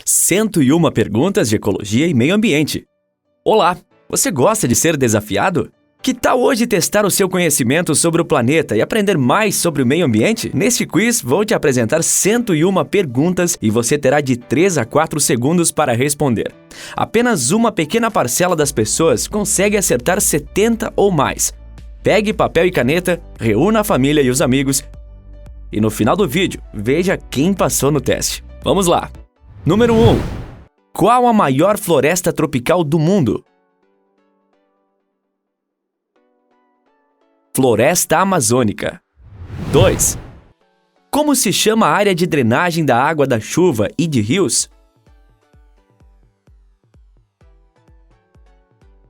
101 perguntas de ecologia e meio ambiente. Olá, você gosta de ser desafiado? Que tal hoje testar o seu conhecimento sobre o planeta e aprender mais sobre o meio ambiente? Neste quiz, vou te apresentar 101 perguntas e você terá de 3 a 4 segundos para responder. Apenas uma pequena parcela das pessoas consegue acertar 70 ou mais. Pegue papel e caneta, reúna a família e os amigos e no final do vídeo, veja quem passou no teste. Vamos lá! Número 1. Qual a maior floresta tropical do mundo? Floresta Amazônica. 2. Como se chama a área de drenagem da água da chuva e de rios?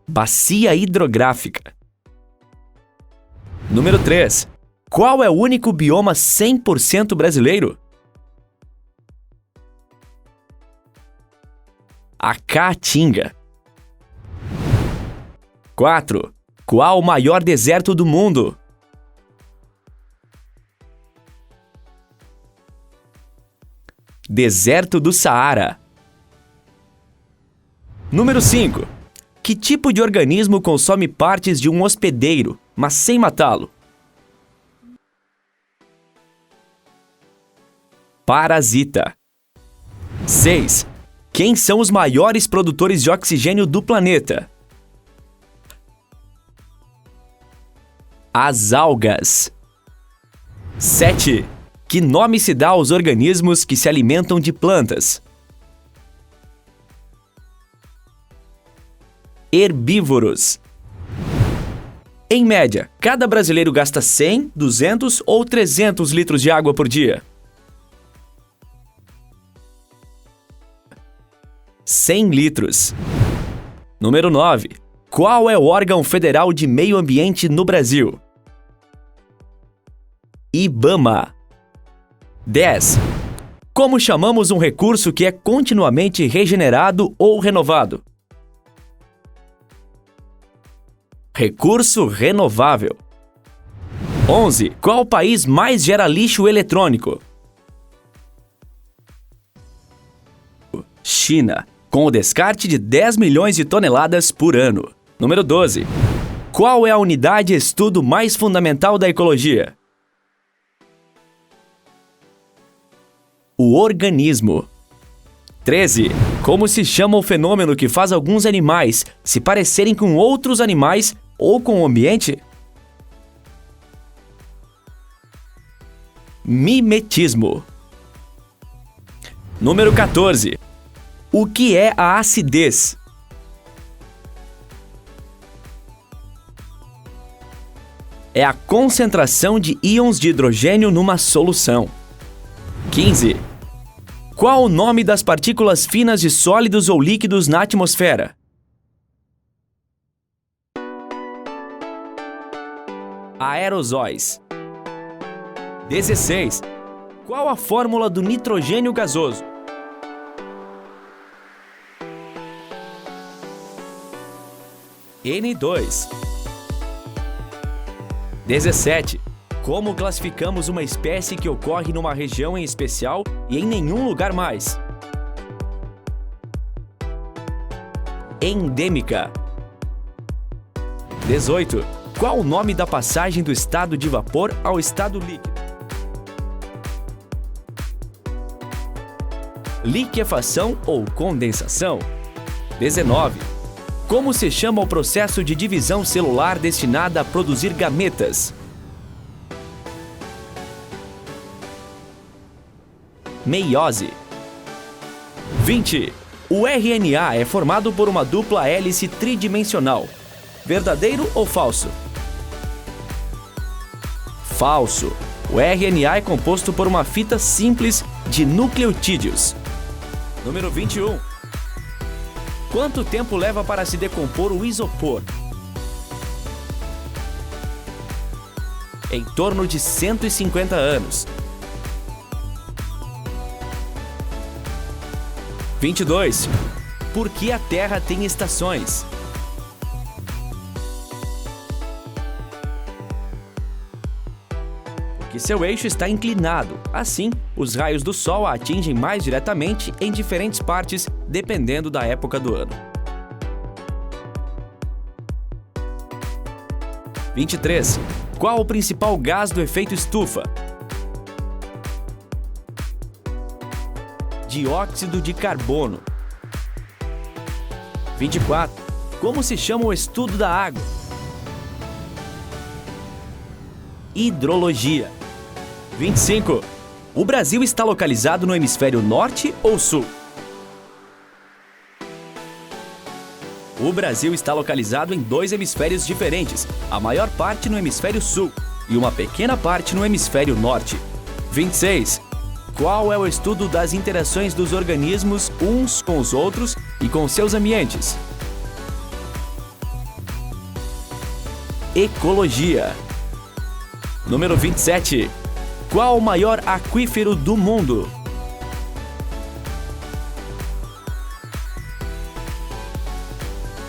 Bacia hidrográfica. Número 3. Qual é o único bioma 100% brasileiro? A Caatinga. 4. Qual o maior deserto do mundo? Deserto do Saara. Número 5. Que tipo de organismo consome partes de um hospedeiro, mas sem matá-lo? Parasita. 6. Quem são os maiores produtores de oxigênio do planeta? As algas. 7. Que nome se dá aos organismos que se alimentam de plantas? Herbívoros. Em média, cada brasileiro gasta 100, 200 ou 300 litros de água por dia? 100 litros. Número 9. Qual é o órgão federal de meio ambiente no Brasil? IBAMA. 10. Como chamamos um recurso que é continuamente regenerado ou renovado? Recurso renovável. 11. Qual país mais gera lixo eletrônico? China, com o descarte de 10 milhões de toneladas por ano. Número 12. Qual é a unidade de estudo mais fundamental da ecologia? O organismo. 13. Como se chama o fenômeno que faz alguns animais se parecerem com outros animais ou com o ambiente? Mimetismo. Número 14. O que é a acidez? É a concentração de íons de hidrogênio numa solução. 15. Qual o nome das partículas finas de sólidos ou líquidos na atmosfera? Aerosóis. 16. Qual a fórmula do nitrogênio gasoso? N2. 17. Como classificamos uma espécie que ocorre numa região em especial e em nenhum lugar mais? Endêmica. 18. Qual o nome da passagem do estado de vapor ao estado líquido? Liquefação ou condensação. 19. Como se chama o processo de divisão celular destinado a produzir gametas? Meiose. 20. O RNA é formado por uma dupla hélice tridimensional. Verdadeiro ou falso? Falso. O RNA é composto por uma fita simples de nucleotídeos. Número 21. Quanto tempo leva para se decompor o isopor? Em torno de 150 anos. 22. Por que a Terra tem estações? Porque que seu eixo está inclinado. Assim, os raios do Sol a atingem mais diretamente em diferentes partes, dependendo da época do ano. 23. Qual o principal gás do efeito estufa? Dióxido de carbono. 24. Como se chama o estudo da água? Hidrologia. 25. O Brasil está localizado no hemisfério norte ou sul? O Brasil está localizado em 2 hemisférios diferentes, a maior parte no hemisfério sul e uma pequena parte no hemisfério norte. 26. Qual é o estudo das interações dos organismos uns com os outros e com seus ambientes? Ecologia. Número 27. Qual o maior aquífero do mundo?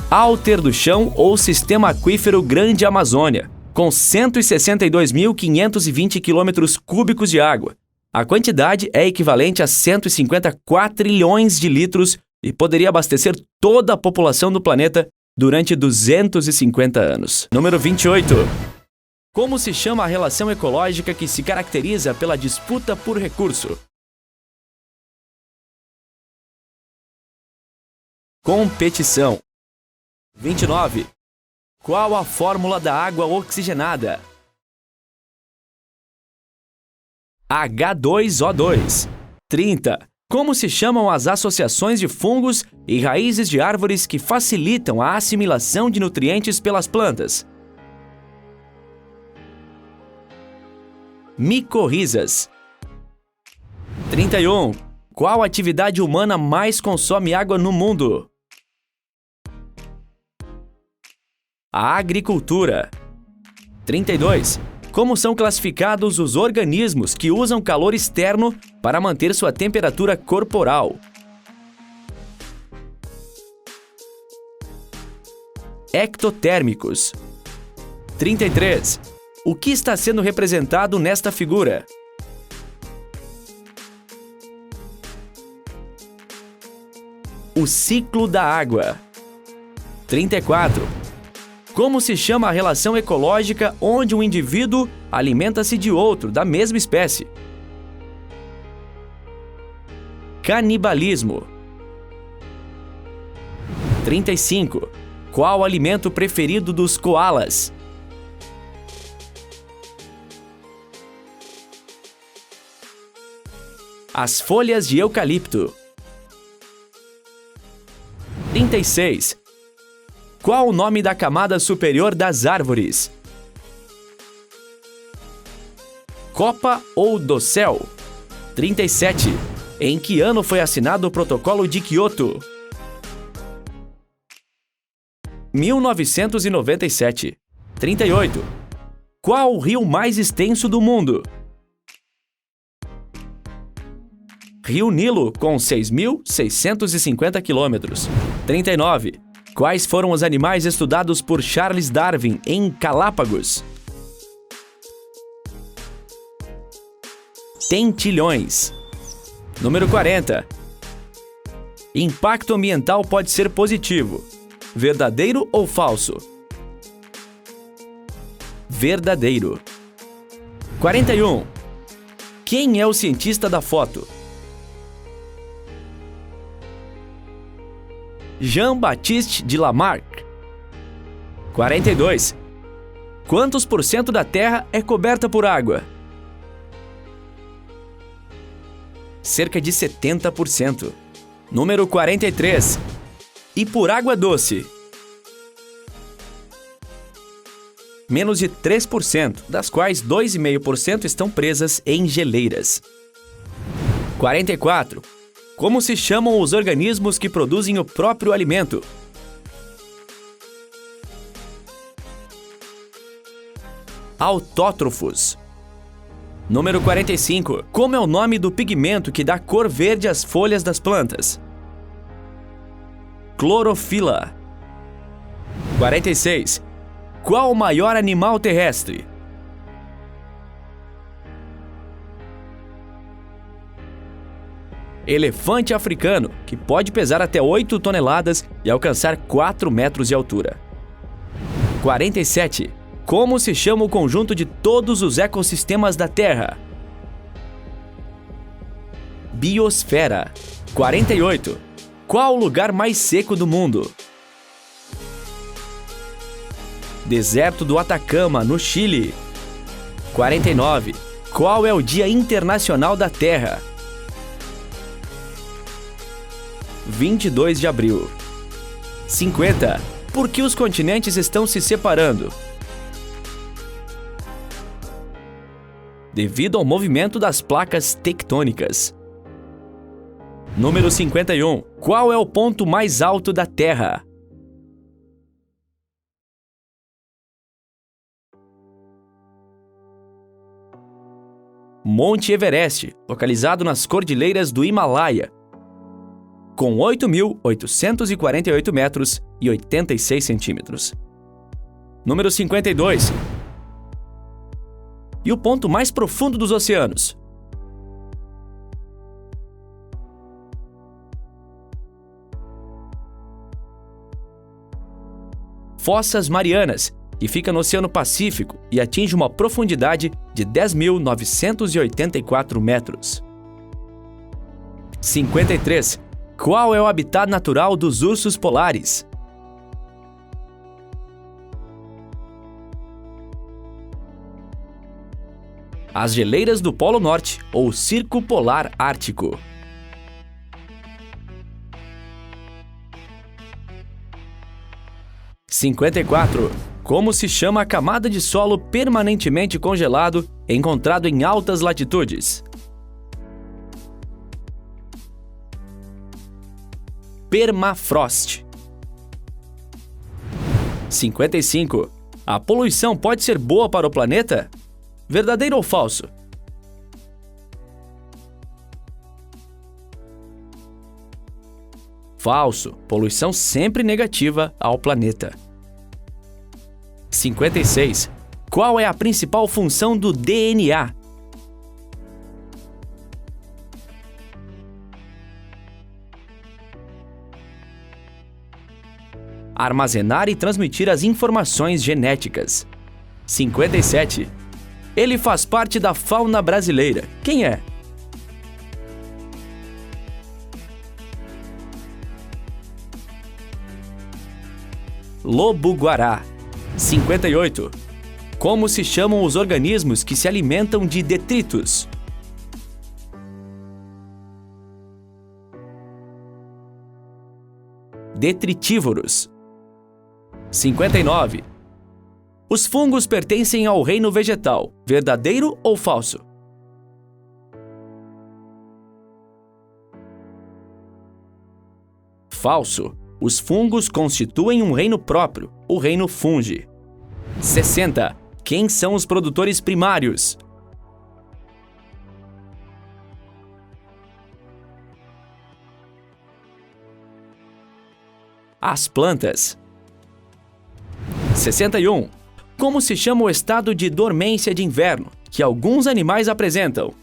Alter do Chão ou Sistema Aquífero Grande Amazônia, com 162.520 km³ de água. A quantidade é equivalente a 150 quatrilhões de litros e poderia abastecer toda a população do planeta durante 250 anos. Número 28. Como se chama a relação ecológica que se caracteriza pela disputa por recurso? Competição. 29. Qual a fórmula da água oxigenada? H2O2. 30. Como se chamam as associações de fungos e raízes de árvores que facilitam a assimilação de nutrientes pelas plantas? Micorrizas. 31. Qual atividade humana mais consome água no mundo? A agricultura. 32. Como são classificados os organismos que usam calor externo para manter sua temperatura corporal? Ectotérmicos. 33. O que está sendo representado nesta figura? O ciclo da água. 34. Como se chama a relação ecológica onde um indivíduo alimenta-se de outro da mesma espécie? Canibalismo. 35. Qual o alimento preferido dos coalas? As folhas de eucalipto. 36. Qual o nome da camada superior das árvores? Copa ou dossel? 37. Em que ano foi assinado o Protocolo de Kyoto? 1997. 38. Qual o rio mais extenso do mundo? Rio Nilo, com 6.650 quilômetros. 39. Quais foram os animais estudados por Charles Darwin em Galápagos? Tentilhões. Número 40. Impacto ambiental pode ser positivo. Verdadeiro ou falso? Verdadeiro. 41. Quem é o cientista da foto? Jean-Baptiste de Lamarck. 42. Quantos por cento da Terra é coberta por água? Cerca de 70%. Número 43. E por água doce? Menos de 3%, das quais 2,5% estão presas em geleiras. 44. Como se chamam os organismos que produzem o próprio alimento? Autótrofos. Número 45. Como é o nome do pigmento que dá cor verde às folhas das plantas? Clorofila. 46. Qual o maior animal terrestre? Elefante africano, que pode pesar até 8 toneladas e alcançar 4 metros de altura. 47. Como se chama o conjunto de todos os ecossistemas da Terra? Biosfera. 48. Qual o lugar mais seco do mundo? Deserto do Atacama, no Chile. 49. Qual é o Dia Internacional da Terra? 22 de abril. 50. Por que os continentes estão se separando? Devido ao movimento das placas tectônicas. Número 51. Qual é o ponto mais alto da Terra? Monte Everest, localizado nas cordilheiras do Himalaia, com 8.848 metros e 86 centímetros. Número 52. E o ponto mais profundo dos oceanos? Fossas Marianas, que fica no Oceano Pacífico e atinge uma profundidade de 10.984 metros. 53. Qual é o habitat natural dos ursos polares? As geleiras do Polo Norte ou Circo Polar Ártico. 54. Como se chama a camada de solo permanentemente congelado encontrado em altas latitudes? Permafrost. 55. A poluição pode ser boa para o planeta? Verdadeiro ou falso? Falso. Poluição sempre negativa ao planeta. 56. Qual é a principal função do DNA? Armazenar e transmitir as informações genéticas. 57. Ele faz parte da fauna brasileira. Quem é? Lobo-guará. 58. Como se chamam os organismos que se alimentam de detritos? Detritívoros. 59. Os fungos pertencem ao reino vegetal. Verdadeiro ou falso? Falso. Os fungos constituem um reino próprio, o reino fungi. 60. Quem são os produtores primários? As plantas. 61. Como se chama o estado de dormência de inverno que alguns animais apresentam?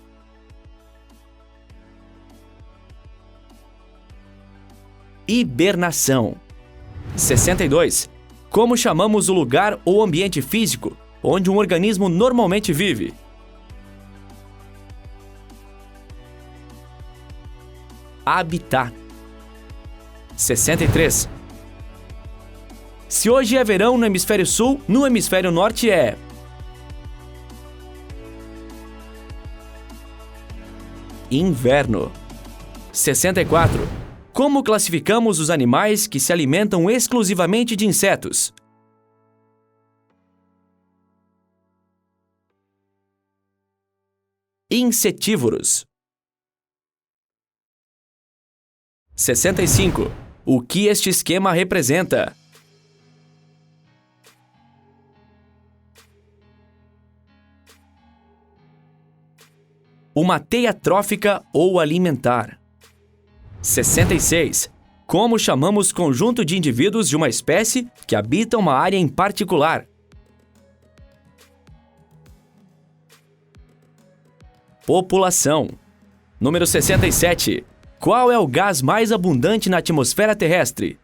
Hibernação. 62. Como chamamos o lugar ou ambiente físico onde um organismo normalmente vive? Habitat. 63. Se hoje é verão no hemisfério sul, no hemisfério norte é... Inverno. 64. Como classificamos os animais que se alimentam exclusivamente de insetos? Insetívoros. 65. O que este esquema representa? Uma teia trófica ou alimentar. 66. Como chamamos conjunto de indivíduos de uma espécie que habita uma área em particular? População. Número 67. Qual é o gás mais abundante na atmosfera terrestre?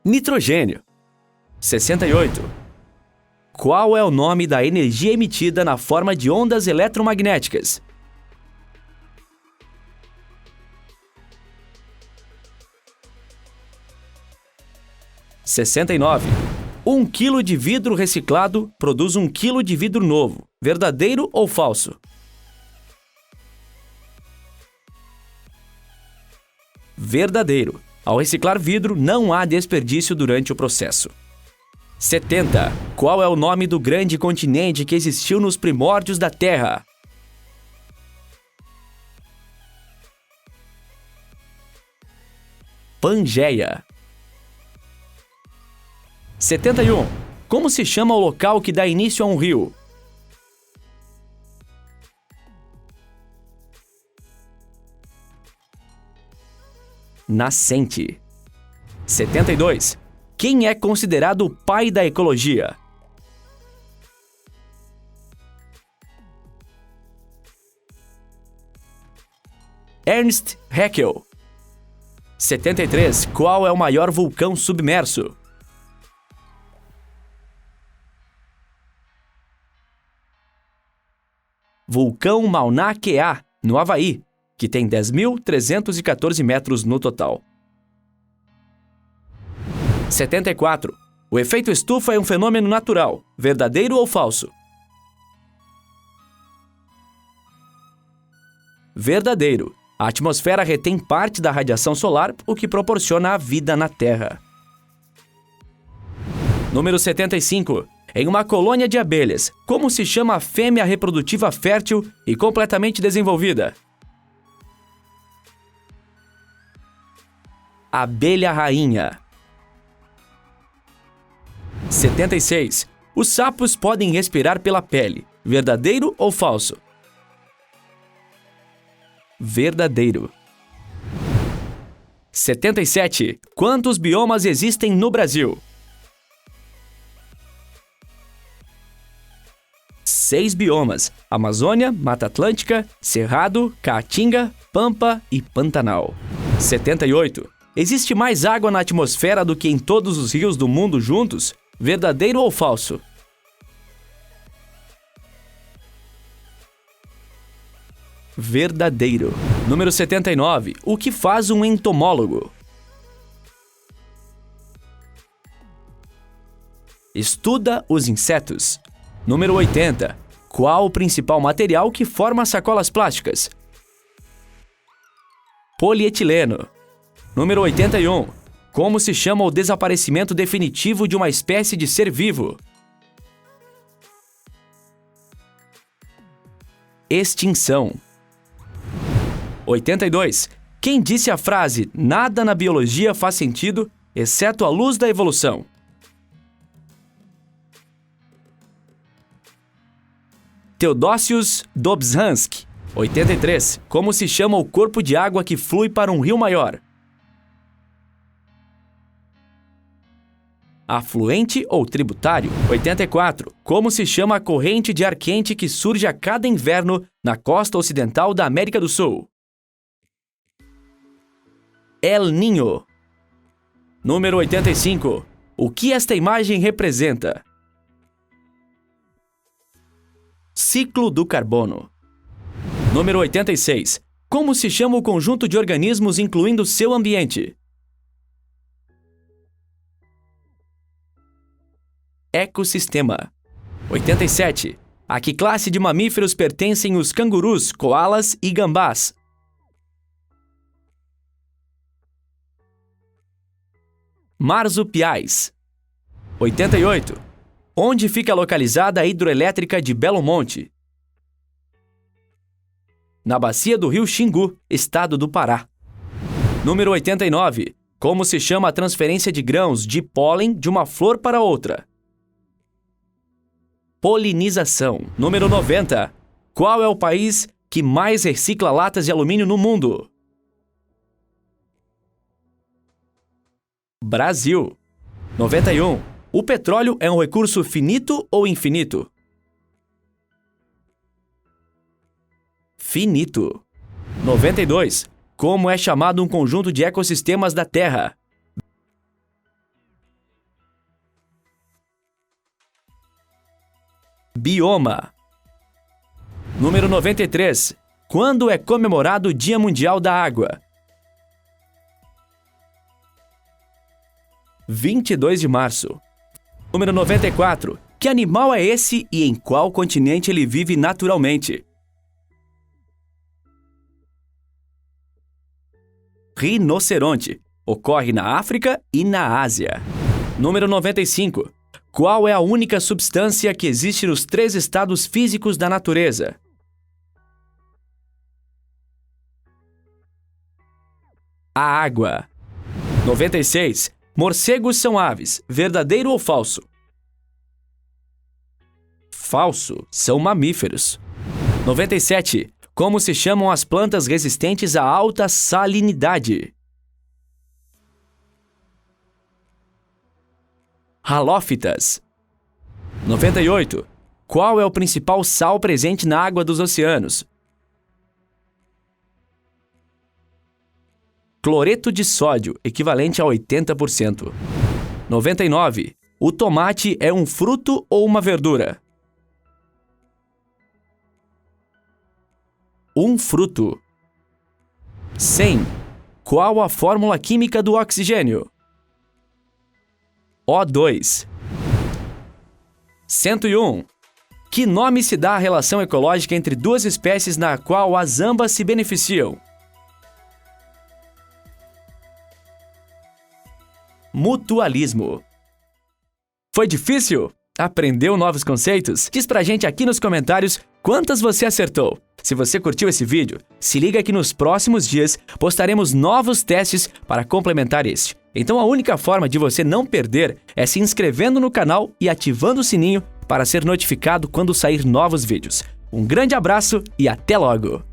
Nitrogênio. 68. Qual é o nome da energia emitida na forma de ondas eletromagnéticas? (69) 1 quilo de vidro reciclado produz 1 quilo de vidro novo. Verdadeiro ou falso? Verdadeiro. Ao reciclar vidro, não há desperdício durante o processo. 70. Qual é o nome do grande continente que existiu nos primórdios da Terra? Pangeia. 71. Como se chama o local que dá início a um rio? Nascente. 72. Quem é considerado o pai da ecologia? Ernst Haeckel. 73. Qual é o maior vulcão submerso? Vulcão Mauna Kea, no Havaí, que tem 10.314 metros no total. 74. O efeito estufa é um fenômeno natural. Verdadeiro ou falso? Verdadeiro. A atmosfera retém parte da radiação solar, o que proporciona a vida na Terra. Número 75. Em uma colônia de abelhas, como se chama a fêmea reprodutiva fértil e completamente desenvolvida? Abelha rainha. 76. Os sapos podem respirar pela pele. Verdadeiro ou falso? Verdadeiro. 77. Quantos biomas existem no Brasil? 6 biomas: Amazônia, Mata Atlântica, Cerrado, Caatinga, Pampa e Pantanal. 78. Existe mais água na atmosfera do que em todos os rios do mundo juntos? Verdadeiro ou falso? Verdadeiro. Número 79. O que faz um entomólogo? Estuda os insetos. Número 80. Qual o principal material que forma sacolas plásticas? Polietileno. Número 81. Como se chama o desaparecimento definitivo de uma espécie de ser vivo? Extinção. 82. Quem disse a frase "nada na biologia faz sentido, exceto a luz da evolução"? Theodosius Dobzhansky. 83. Como se chama o corpo de água que flui para um rio maior? Afluente ou tributário? 84. Como se chama a corrente de ar quente que surge a cada inverno na costa ocidental da América do Sul? El Niño. Número 85. O que esta imagem representa? Ciclo do carbono. Número 86. Como se chama o conjunto de organismos incluindo seu ambiente? Ecossistema. 87. A que classe de mamíferos pertencem os cangurus, coalas e gambás? Marsupiais. 88. Onde fica localizada a hidroelétrica de Belo Monte? Na bacia do rio Xingu, estado do Pará. Número 89. Como se chama a transferência de grãos de pólen de uma flor para outra? Polinização. Número 90. Qual é o país que mais recicla latas de alumínio no mundo? Brasil. 91. O petróleo é um recurso finito ou infinito? finito. 92. Como é chamado um conjunto de ecossistemas da Terra? Bioma. Número 93. Quando é comemorado o Dia Mundial da Água? 22 de março. Número 94. Que animal é esse e em qual continente ele vive naturalmente? Rinoceronte. Ocorre na África e na Ásia. Número 95. Qual é a única substância que existe nos 3 estados físicos da natureza? A água. 96. Morcegos são aves. Verdadeiro ou falso? Falso. São mamíferos. 97. Como se chamam as plantas resistentes à alta salinidade? Halófitas. 98. Qual é o principal sal presente na água dos oceanos? Cloreto de sódio, equivalente a 80%. 99. O tomate é um fruto ou uma verdura? Um fruto. 100. Qual a fórmula química do oxigênio? O2. 101. Que nome se dá à relação ecológica entre 2 espécies na qual as ambas se beneficiam? Mutualismo. Foi difícil? Aprendeu novos conceitos? Diz pra gente aqui nos comentários quantas você acertou. Se você curtiu esse vídeo, se liga que nos próximos dias postaremos novos testes para complementar este. Então a única forma de você não perder é se inscrevendo no canal e ativando o sininho para ser notificado quando sair novos vídeos. Um grande abraço e até logo!